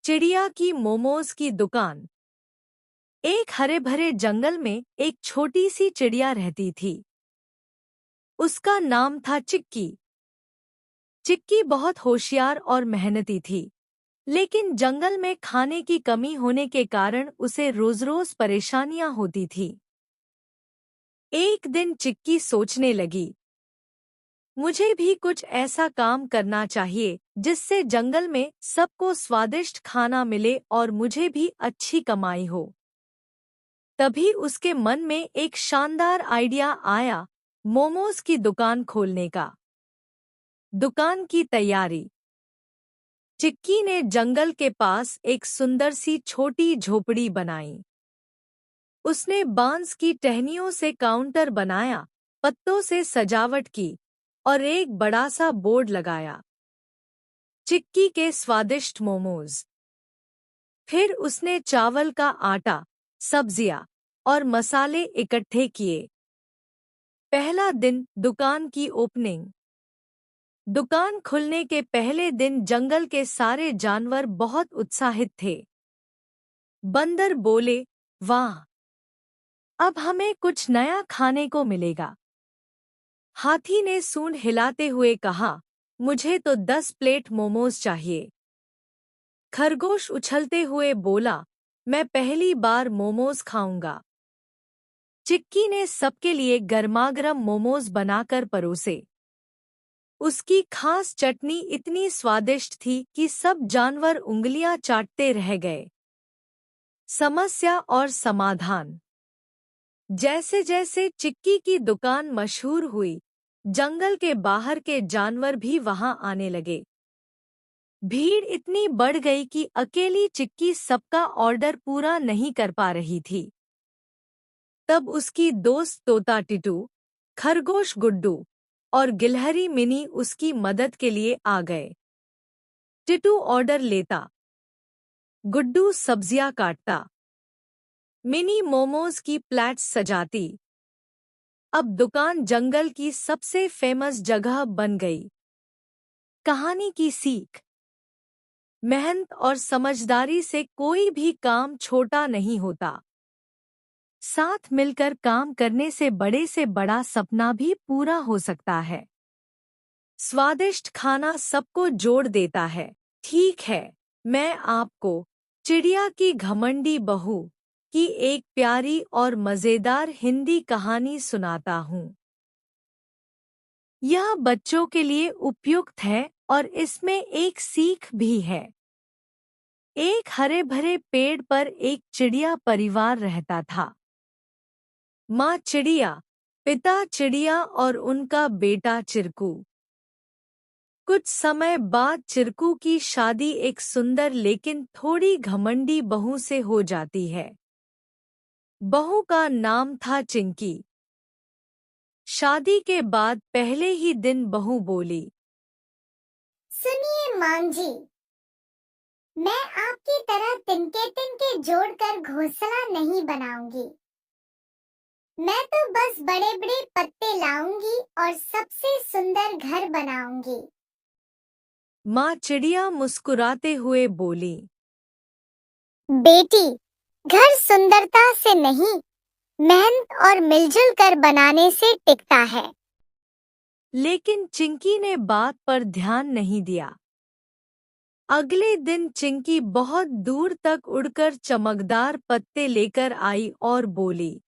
चिड़िया की मोमोज की दुकान। एक हरे भरे जंगल में एक छोटी सी चिड़िया रहती थी। उसका नाम था चिक्की। चिक्की बहुत होशियार और मेहनती थी, लेकिन जंगल में खाने की कमी होने के कारण उसे रोज-रोज परेशानियां होती थी। एक दिन चिक्की सोचने लगी, मुझे भी कुछ ऐसा काम करना चाहिए जिससे जंगल में सबको स्वादिष्ट खाना मिले और मुझे भी अच्छी कमाई हो। तभी उसके मन में एक शानदार आइडिया आया, मोमोज की दुकान खोलने का। दुकान की तैयारी। चिक्की ने जंगल के पास एक सुंदर सी छोटी झोपड़ी बनाई। उसने बांस की टहनियों से काउंटर बनाया, पत्तों से सजावट की और एक बड़ा सा बोर्ड लगाया, चिक्की के स्वादिष्ट मोमोज। फिर उसने चावल का आटा, सब्जियां और मसाले इकट्ठे किए। पहला दिन, दुकान की ओपनिंग। दुकान खुलने के पहले दिन जंगल के सारे जानवर बहुत उत्साहित थे। बंदर बोले, वाह, अब हमें कुछ नया खाने को मिलेगा। हाथी ने सूंड हिलाते हुए कहा, मुझे तो 10 प्लेट मोमोज चाहिए। खरगोश उछलते हुए बोला, मैं पहली बार मोमोज खाऊंगा। चिक्की ने सबके लिए गर्मागर्म मोमोज बनाकर परोसे। उसकी खास चटनी इतनी स्वादिष्ट थी कि सब जानवर उंगलियां चाटते रह गए। समस्या और समाधान। जैसे जैसे चिक्की की दुकान मशहूर हुई, जंगल के बाहर के जानवर भी वहां आने लगे। भीड़ इतनी बढ़ गई कि अकेली चिक्की सबका ऑर्डर पूरा नहीं कर पा रही थी। तब उसकी दोस्त तोता टिटू, खरगोश गुड्डू और गिलहरी मिनी उसकी मदद के लिए आ गए। टिटू ऑर्डर लेता, गुड्डू सब्जियां काटता, मिनी मोमोज की प्लेट्स सजाती। अब दुकान जंगल की सबसे फेमस जगह बन गई। कहानी की सीख। मेहनत और समझदारी से कोई भी काम छोटा नहीं होता। साथ मिलकर काम करने से बड़ा सपना भी पूरा हो सकता है। स्वादिष्ट खाना सबको जोड़ देता है। ठीक है, मैं आपको चिड़िया की घमंडी बहू की एक प्यारी और मज़ेदार हिंदी कहानी सुनाता हूँ। यह बच्चों के लिए उपयुक्त है और इसमें एक सीख भी है। एक हरे भरे पेड़ पर एक चिड़िया परिवार रहता था। माँ चिड़िया, पिता चिड़िया और उनका बेटा चिरकू। कुछ समय बाद चिरकू की शादी एक सुंदर लेकिन थोड़ी घमंडी बहू से हो जाती है। बहू का नाम था चिंकी। शादी के बाद पहले ही दिन बहू बोली, सुनिए मां जी, मैं आपकी तरह तिनके तिनके जोड़कर घोंसला नहीं बनाऊंगी। मैं तो बस बड़े बड़े पत्ते लाऊंगी और सबसे सुंदर घर बनाऊंगी। माँ चिड़िया मुस्कुराते हुए बोली, बेटी, घर सुंदरता से नहीं, मेहनत और मिलजुल कर बनाने से टिकता है। लेकिन चिंकी ने बात पर ध्यान नहीं दिया। अगले दिन चिंकी बहुत दूर तक उड़कर चमकदार पत्ते लेकर आई और बोली,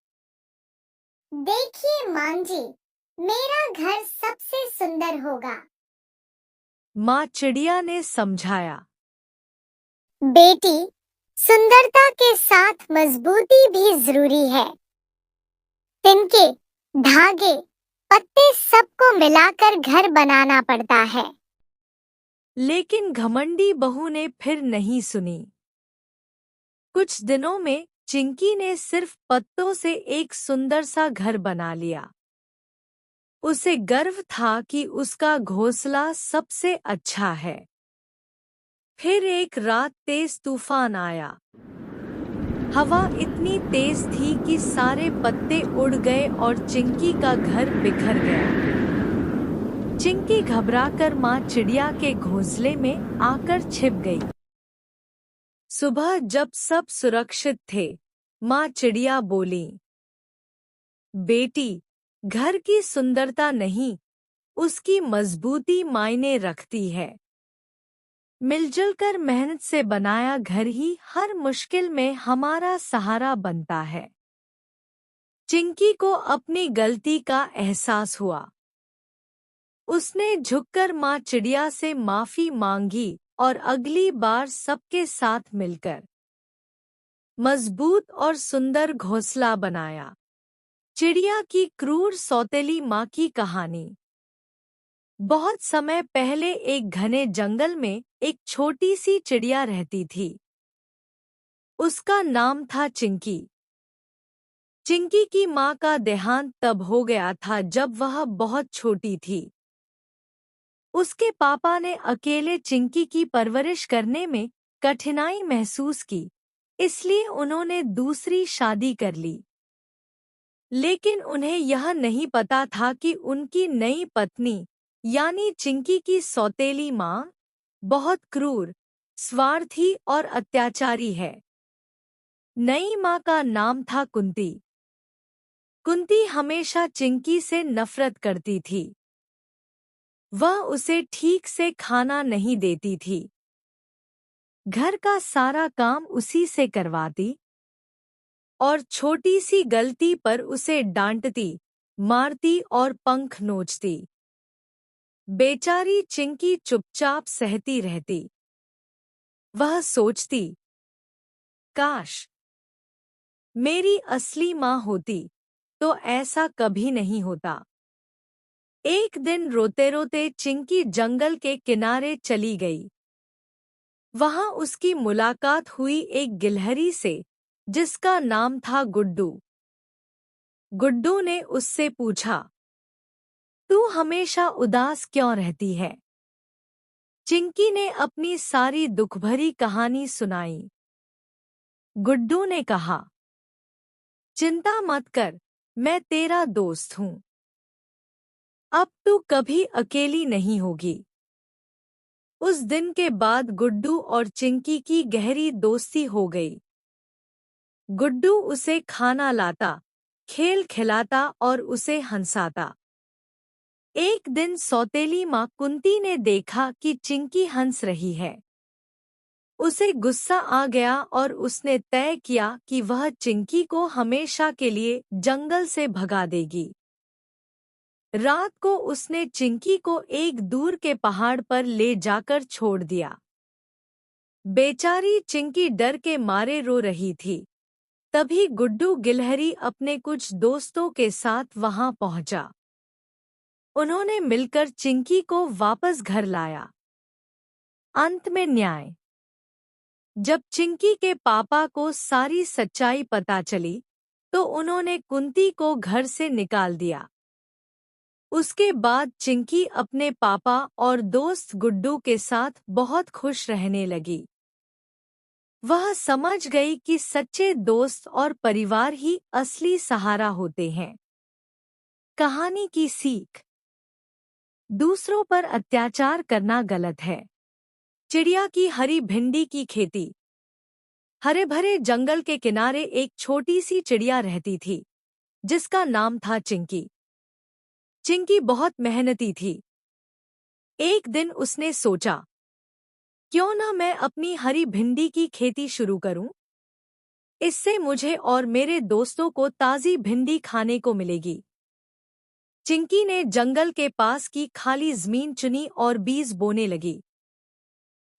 देखिए मां जी, मेरा घर सबसे सुंदर होगा। माँ चिड़िया ने समझाया, बेटी, सुंदरता के साथ मजबूती भी जरूरी है। तिनके, धागे, पत्ते सबको मिलाकर घर बनाना पड़ता है। लेकिन घमंडी बहू ने फिर नहीं सुनी। कुछ दिनों में चिंकी ने सिर्फ पत्तों से एक सुंदर सा घर बना लिया। उसे गर्व था कि उसका घोंसला सबसे अच्छा है। फिर एक रात तेज तूफान आया। हवा इतनी तेज थी कि सारे पत्ते उड़ गए और चिंकी का घर बिखर गया। चिंकी घबराकर माँ चिड़िया के घोंसले में आकर छिप गई। सुबह जब सब सुरक्षित थे, माँ चिड़िया बोली, बेटी, घर की सुंदरता नहीं, उसकी मजबूती मायने रखती है। मिलजुल कर मेहनत से बनाया घर ही हर मुश्किल में हमारा सहारा बनता है। चिंकी को अपनी गलती का एहसास हुआ। उसने झुककर माँ चिड़िया से माफी मांगी और अगली बार सबके साथ मिलकर मजबूत और सुंदर घोंसला बनाया। चिड़िया की क्रूर सौतेली माँ की कहानी। बहुत समय पहले एक घने जंगल में एक छोटी सी चिड़िया रहती थी। उसका नाम था चिंकी। चिंकी की माँ का देहांत तब हो गया था जब वह बहुत छोटी थी। उसके पापा ने अकेले चिंकी की परवरिश करने में कठिनाई महसूस की, इसलिए उन्होंने दूसरी शादी कर ली। लेकिन उन्हें यह नहीं पता था कि उनकी नई पत्नी यानी चिंकी की सौतेली माँ बहुत क्रूर, स्वार्थी और अत्याचारी है। नई माँ का नाम था कुंती। कुंती हमेशा चिंकी से नफरत करती थी। वह उसे ठीक से खाना नहीं देती थी। घर का सारा काम उसी से करवाती और छोटी सी गलती पर उसे डांटती, मारती और पंख नोचती। बेचारी चिंकी चुपचाप सहती रहती। वह सोचती, काश मेरी असली माँ होती तो ऐसा कभी नहीं होता। एक दिन रोते रोते चिंकी जंगल के किनारे चली गई। वहां उसकी मुलाकात हुई एक गिलहरी से, जिसका नाम था गुड्डू। गुड्डू ने उससे पूछा, तू हमेशा उदास क्यों रहती है? चिंकी ने अपनी सारी दुखभरी कहानी सुनाई। गुड्डू ने कहा, चिंता मत कर, मैं तेरा दोस्त हूँ। अब तू कभी अकेली नहीं होगी। उस दिन के बाद गुड्डू और चिंकी की गहरी दोस्ती हो गई। गुड्डू उसे खाना लाता, खेल खिलाता और उसे हंसाता। एक दिन सौतेली माँ कुंती ने देखा कि चिंकी हंस रही है। उसे गुस्सा आ गया और उसने तय किया कि वह चिंकी को हमेशा के लिए जंगल से भगा देगी। रात को उसने चिंकी को एक दूर के पहाड़ पर ले जाकर छोड़ दिया। बेचारी चिंकी डर के मारे रो रही थी। तभी गुड्डू गिलहरी अपने कुछ दोस्तों के साथ वहां पहुंचा। उन्होंने मिलकर चिंकी को वापस घर लाया। अंत में न्याय। जब चिंकी के पापा को सारी सच्चाई पता चली, तो उन्होंने कुंती को घर से निकाल दिया। उसके बाद चिंकी अपने पापा और दोस्त गुड्डू के साथ बहुत खुश रहने लगी। वह समझ गई कि सच्चे दोस्त और परिवार ही असली सहारा होते हैं। कहानी की सीख। दूसरों पर अत्याचार करना गलत है। चिड़िया की हरी भिंडी की खेती। हरे भरे जंगल के किनारे एक छोटी सी चिड़िया रहती थी, जिसका नाम था चिंकी। चिंकी बहुत मेहनती थी। एक दिन उसने सोचा, क्यों न मैं अपनी हरी भिंडी की खेती शुरू करूं? इससे मुझे और मेरे दोस्तों को ताज़ी भिंडी खाने को मिलेगी। चिंकी ने जंगल के पास की खाली जमीन चुनी और बीज बोने लगी।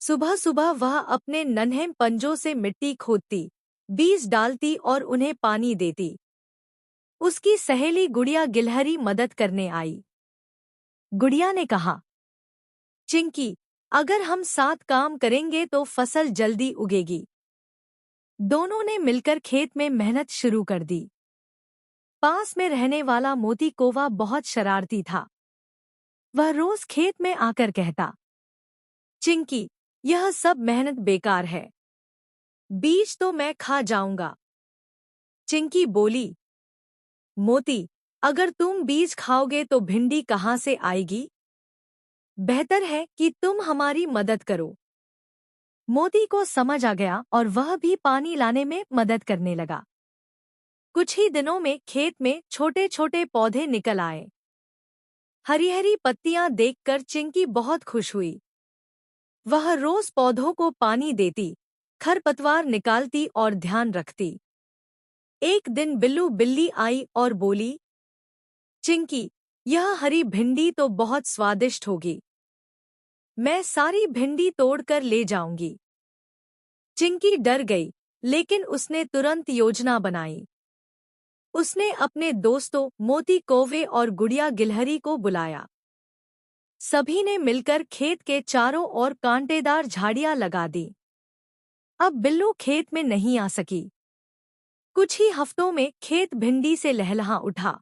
सुबह सुबह वह अपने नन्हे पंजों से मिट्टी खोदती, बीज डालती और उन्हें पानी देती। उसकी सहेली गुड़िया गिलहरी मदद करने आई। गुड़िया ने कहा, चिंकी, अगर हम साथ काम करेंगे तो फसल जल्दी उगेगी। दोनों ने मिलकर खेत में मेहनत शुरू कर दी। पास में रहने वाला मोती कौवा बहुत शरारती था। वह रोज खेत में आकर कहता, चिंकी, यह सब मेहनत बेकार है। बीज तो मैं खा जाऊंगा। चिंकी बोली, मोती, अगर तुम बीज खाओगे तो भिंडी कहाँ से आएगी? बेहतर है कि तुम हमारी मदद करो। मोती को समझ आ गया और वह भी पानी लाने में मदद करने लगा। कुछ ही दिनों में खेत में छोटे छोटे पौधे निकल आए। हरी हरी पत्तियां देखकर चिंकी बहुत खुश हुई। वह रोज पौधों को पानी देती, खरपतवार निकालती और ध्यान रखती। एक दिन बिल्लू बिल्ली आई और बोली, चिंकी, यह हरी भिंडी तो बहुत स्वादिष्ट होगी। मैं सारी भिंडी तोड़कर ले जाऊंगी। चिंकी डर गई, लेकिन उसने तुरंत योजना बनाई। उसने अपने दोस्तों मोती कौवे और गुड़िया गिलहरी को बुलाया। सभी ने मिलकर खेत के चारों ओर कांटेदार झाड़ियां लगा दी। अब बिल्लू खेत में नहीं आ सकी। कुछ ही हफ्तों में खेत भिंडी से लहलहा उठा।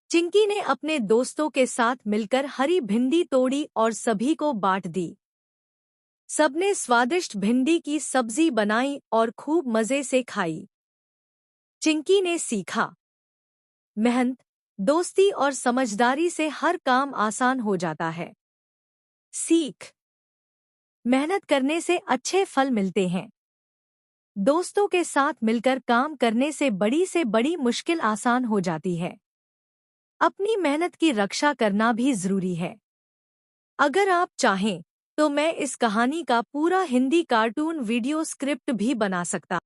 चिंकी ने अपने दोस्तों के साथ मिलकर हरी भिंडी तोड़ी और सभी को बांट दी। सबने स्वादिष्ट भिंडी की सब्जी बनाई और खूब मजे से खाई। चिंकी ने सीखा, मेहनत, दोस्ती और समझदारी से हर काम आसान हो जाता है। सीख, मेहनत करने से अच्छे फल मिलते हैं। दोस्तों के साथ मिलकर काम करने से बड़ी मुश्किल आसान हो जाती है। अपनी मेहनत की रक्षा करना भी जरूरी है। अगर आप चाहें तो मैं इस कहानी का पूरा हिंदी कार्टून वीडियो स्क्रिप्ट भी बना सकता